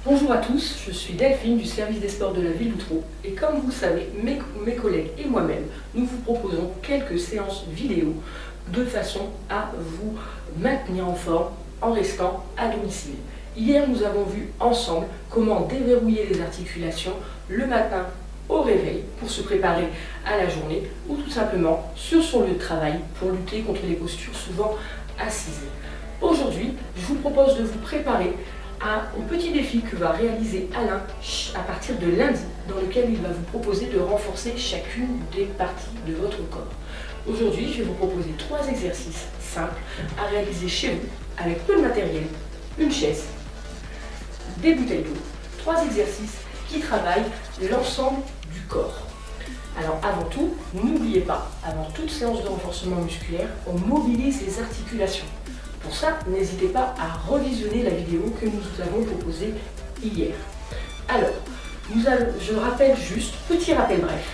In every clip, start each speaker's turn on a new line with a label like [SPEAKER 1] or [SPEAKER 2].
[SPEAKER 1] Bonjour à tous, je suis Delphine du service des sports de la ville d'Outreau et comme vous le savez, mes collègues et moi-même, nous vous proposons quelques séances vidéo de façon à vous maintenir en forme en restant à domicile. Hier, nous avons vu ensemble comment déverrouiller les articulations le matin au réveil pour se préparer à la journée ou tout simplement sur son lieu de travail pour lutter contre les postures souvent assises. Aujourd'hui, je vous propose de vous préparer au petit défi que va réaliser Alain à partir de lundi, dans lequel il va vous proposer de renforcer chacune des parties de votre corps. Aujourd'hui, je vais vous proposer 3 exercices simples à réaliser chez vous avec peu de matériel, une chaise, des bouteilles d'eau. 3 exercices qui travaillent l'ensemble du corps. Alors avant tout, n'oubliez pas, avant toute séance de renforcement musculaire, on mobilise les articulations. Pour ça, n'hésitez pas à revisionner la vidéo que nous vous avons proposée hier. Alors, je rappelle juste, petit rappel bref,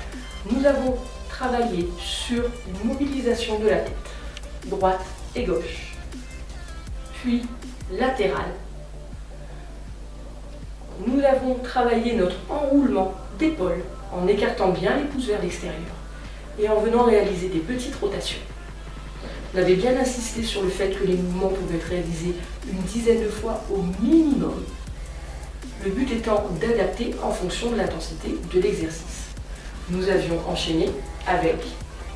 [SPEAKER 1] nous avons travaillé sur une mobilisation de la tête, droite et gauche, puis latérale. Nous avons travaillé notre enroulement d'épaule en écartant bien les pouces vers l'extérieur et en venant réaliser des petites rotations. On avait bien insisté sur le fait que les mouvements pouvaient être réalisés une dizaine de fois au minimum. Le but étant d'adapter en fonction de l'intensité de l'exercice. Nous avions enchaîné avec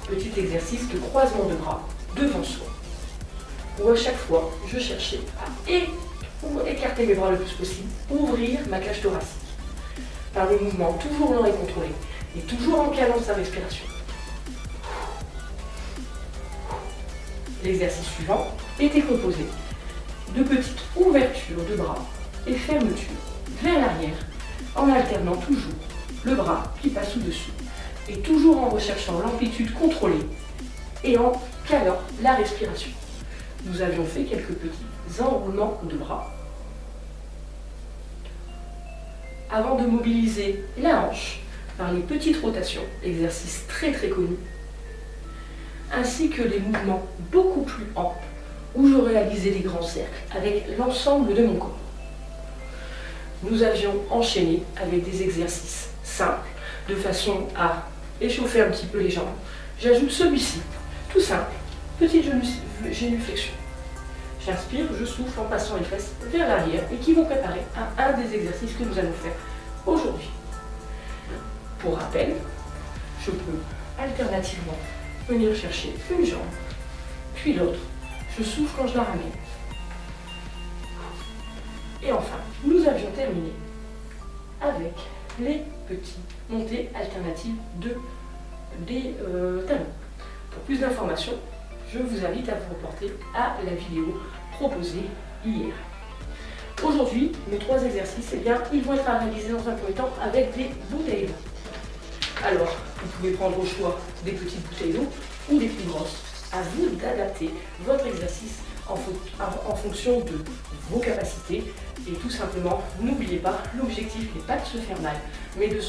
[SPEAKER 1] petit exercice de croisement de bras devant soi, où à chaque fois je cherchais à écarter mes bras le plus possible, ouvrir ma cage thoracique, par des mouvements toujours lents et contrôlés, et toujours en calant sa respiration. L'exercice suivant était composé de petites ouvertures de bras et fermetures vers l'arrière, en alternant toujours le bras qui passe au-dessus, et toujours en recherchant l'amplitude contrôlée et en calant la respiration. Nous avions fait quelques petits enroulements de bras avant de mobiliser la hanche par les petites rotations, exercice très connu, ainsi que des mouvements beaucoup plus amples où je réalisais des grands cercles avec l'ensemble de mon corps. Nous avions enchaîné avec des exercices simples de façon à échauffer un petit peu les jambes. J'ajoute celui-ci, tout simple, petite génuflexion. J'inspire, je souffle en passant les fesses vers l'arrière et qui vont préparer un des exercices que nous allons faire aujourd'hui. Pour rappel, je peux alternativement venir chercher une jambe, puis l'autre. Je souffle quand je la ramène. Et enfin, nous avions terminé avec les petits montées alternatives des talons. Pour plus d'informations, je vous invite à vous reporter à la vidéo proposée hier. Aujourd'hui, mes 3 exercices, ils vont être réalisés dans un premier temps avec des bouteilles d'eau. Alors, vous pouvez prendre au choix des petites bouteilles d'eau ou des plus grosses. À vous d'adapter votre exercice en fonction de vos capacités. Et tout simplement, n'oubliez pas, l'objectif n'est pas de se faire mal, mais de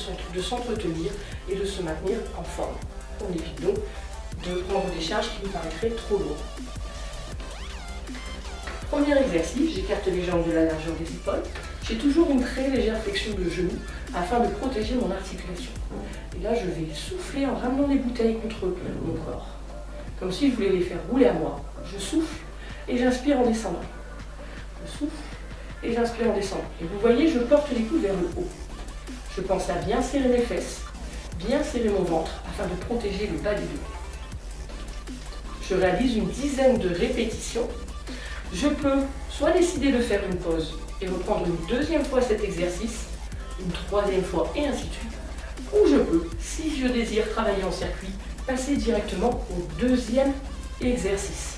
[SPEAKER 1] s'entretenir et de se maintenir en forme. On évite donc de prendre des charges qui vous paraîtraient trop lourdes. Premier exercice, j'écarte les jambes de la largeur des épaules. J'ai toujours une très légère flexion de genou afin de protéger mon articulation. Et là, je vais souffler en ramenant les bouteilles contre mon corps. Comme si je voulais les faire rouler à moi. Je souffle et j'inspire en descendant. Je souffle et j'inspire en descendant. Et vous voyez, je porte les coudes vers le haut. Je pense à bien serrer mes fesses, bien serrer mon ventre afin de protéger le bas du dos. Je réalise une dizaine de répétitions. Je peux soit décider de faire une pause et reprendre une deuxième fois cet exercice, une troisième fois et ainsi de suite. Ou je peux, si je désire travailler en circuit, passer directement au deuxième exercice.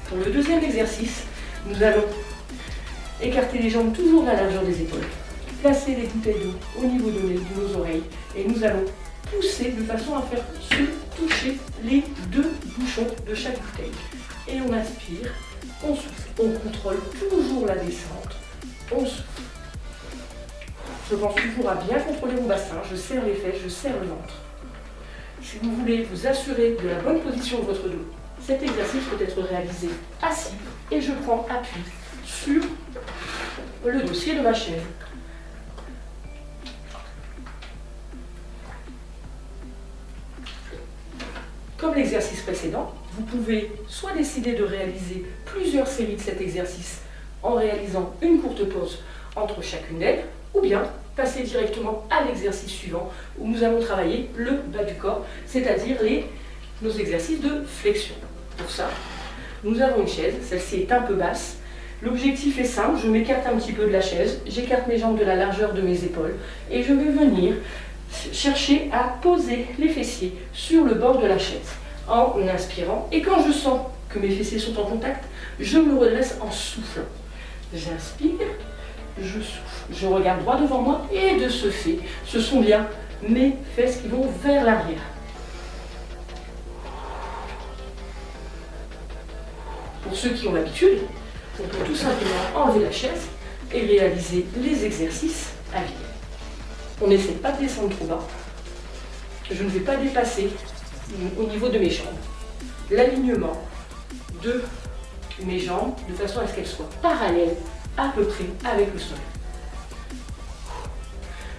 [SPEAKER 1] Pour le deuxième exercice, nous allons écarter les jambes toujours à la largeur des épaules, placer les bouteilles d'eau au niveau de nos oreilles et nous allons pousser de façon à faire se toucher les 2 bouchons de chaque bouteille. Et on inspire, on souffle, on contrôle toujours la descente, on souffle. Je pense toujours à bien contrôler mon bassin, je serre les fesses, je serre le ventre. Si vous voulez vous assurer de la bonne position de votre dos, Cet exercice peut être réalisé assis et je prends appui sur le dossier de ma chaise. Comme l'exercice précédent, vous pouvez soit décider de réaliser plusieurs séries de cet exercice en réalisant une courte pause entre chacune d'elles, ou bien passer directement à l'exercice suivant où nous allons travailler le bas du corps, c'est-à-dire nos exercices de flexion. Pour ça, nous avons une chaise, celle-ci est un peu basse. L'objectif est simple, je m'écarte un petit peu de la chaise, j'écarte mes jambes de la largeur de mes épaules et je vais venir chercher à poser les fessiers sur le bord de la chaise en inspirant. Et quand je sens que mes fessiers sont en contact, je me redresse en soufflant. J'inspire, je souffle, je regarde droit devant moi et de ce fait, ce sont bien mes fesses qui vont vers l'arrière. Pour ceux qui ont l'habitude, on peut tout simplement enlever la chaise et réaliser les exercices à vide. On n'essaie pas de descendre trop bas. Je ne vais pas dépasser au niveau de mes jambes l'alignement de mes jambes de façon à ce qu'elles soient parallèles à peu près avec le sol.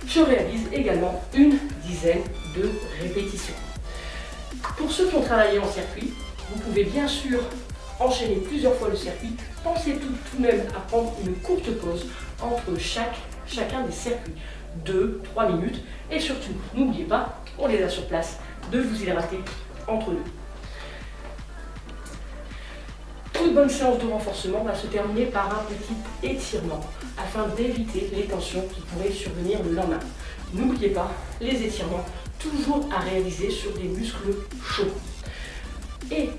[SPEAKER 1] Je réalise également une dizaine de répétitions. Pour ceux qui ont travaillé en circuit, vous pouvez bien sûr enchaîner plusieurs fois le circuit. Pensez tout de même à prendre une courte pause entre chacun des circuits, 2-3 minutes. Et surtout, n'oubliez pas, on les a sur place, de vous hydrater entre deux. Toute bonne séance de renforcement va se terminer par un petit étirement afin d'éviter les tensions qui pourraient survenir le lendemain. N'oubliez pas, les étirements, toujours à réaliser sur des muscles chauds. Et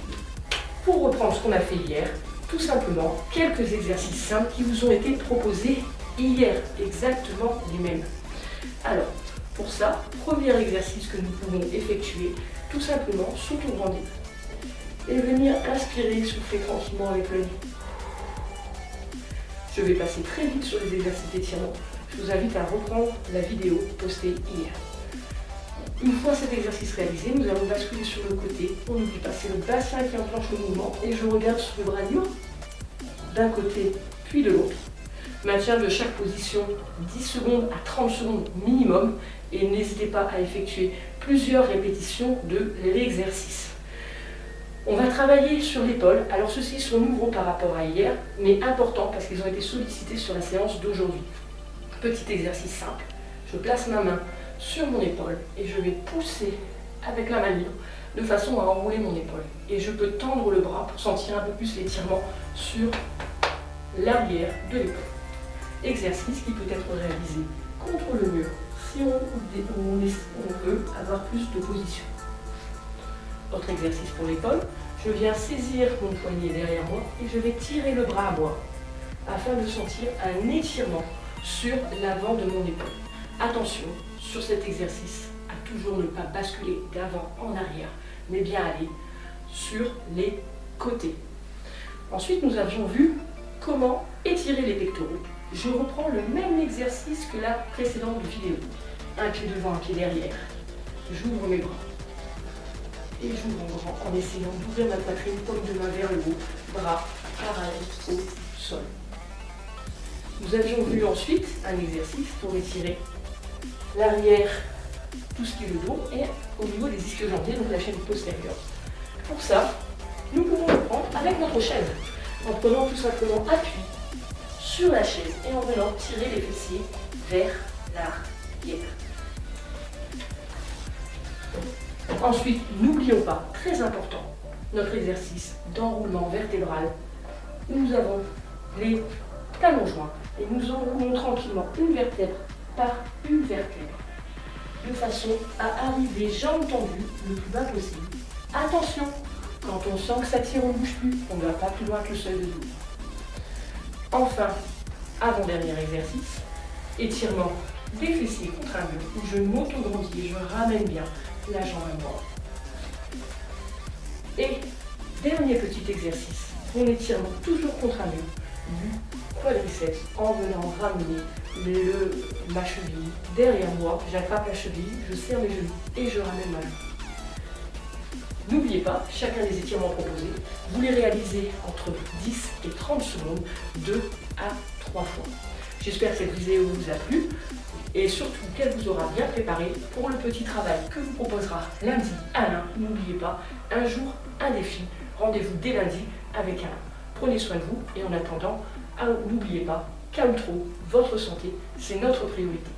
[SPEAKER 1] pour reprendre ce qu'on a fait hier, tout simplement quelques exercices simples qui vous ont été proposés hier, exactement les mêmes. Alors, pour ça, premier exercice que nous pouvons effectuer, tout simplement s'auto-brander et venir inspirer, souffler tranquillement avec le nez. Je vais passer très vite sur les exercices d'étirement. Je vous invite à reprendre la vidéo postée hier. Une fois cet exercice réalisé, nous allons basculer sur le côté. On n'oublie pas, c'est le bassin qui enclenche le mouvement et je regarde sur le bras libre d'un côté puis de l'autre. Maintien de chaque position 10 secondes à 30 secondes minimum et n'hésitez pas à effectuer plusieurs répétitions de l'exercice. On va travailler sur l'épaule. Alors ceux-ci sont nouveaux par rapport à hier, mais importants parce qu'ils ont été sollicités sur la séance d'aujourd'hui. Petit exercice simple. Je place ma main sur mon épaule et je vais pousser avec la main libre de façon à enrouler mon épaule. Et je peux tendre le bras pour sentir un peu plus l'étirement sur l'arrière de l'épaule. Exercice qui peut être réalisé contre le mur si on veut avoir plus de position. Autre exercice pour l'épaule, je viens saisir mon poignet derrière moi et je vais tirer le bras à moi afin de sentir un étirement sur l'avant de mon épaule. Attention, sur cet exercice, à toujours ne pas basculer d'avant en arrière, mais bien aller sur les côtés. Ensuite, nous avions vu comment étirer les pectoraux. Je reprends le même exercice que la précédente vidéo. Un pied devant, un pied derrière. J'ouvre mes bras. Et j'ouvre en grand en essayant d'ouvrir ma poitrine, paume de main vers le haut, bras parallèles au sol. Nous avions vu ensuite un exercice pour étirer l'arrière, tout ce qui est le dos, et au niveau des ischio-jambiers, donc la chaîne postérieure. Pour ça, nous pouvons le prendre avec notre chaise, en prenant tout simplement appui sur la chaise et en venant tirer les fessiers vers l'arrière. Ensuite, n'oublions pas, très important, notre exercice d'enroulement vertébral, où nous avons les talons joints et nous enroulons tranquillement une vertèbre par une vertèbre, de façon à arriver jambes tendues le plus bas possible. Attention, quand on sent que ça tire, on ne bouge plus, on ne va pas plus loin que le seuil de douleur. Enfin, avant-dernier exercice, étirement des fessiers contre un mur, où je m'auto-grandis et je ramène bien la jambe à moi. Et dernier petit exercice, mon étirement toujours contre un mur, du quadriceps, en venant ramener ma cheville derrière moi, j'attrape la cheville, je serre mes genoux et je ramène ma jambe. N'oubliez pas, chacun des étirements proposés, vous les réalisez entre 10 et 30 secondes, 2 à 3 fois. J'espère que cette vidéo vous a plu et surtout qu'elle vous aura bien préparé pour le petit travail que vous proposera lundi Alain. N'oubliez pas, un jour, un défi. Rendez-vous dès lundi avec Alain. Prenez soin de vous et en attendant, n'oubliez pas qu'Outro, votre santé, c'est notre priorité.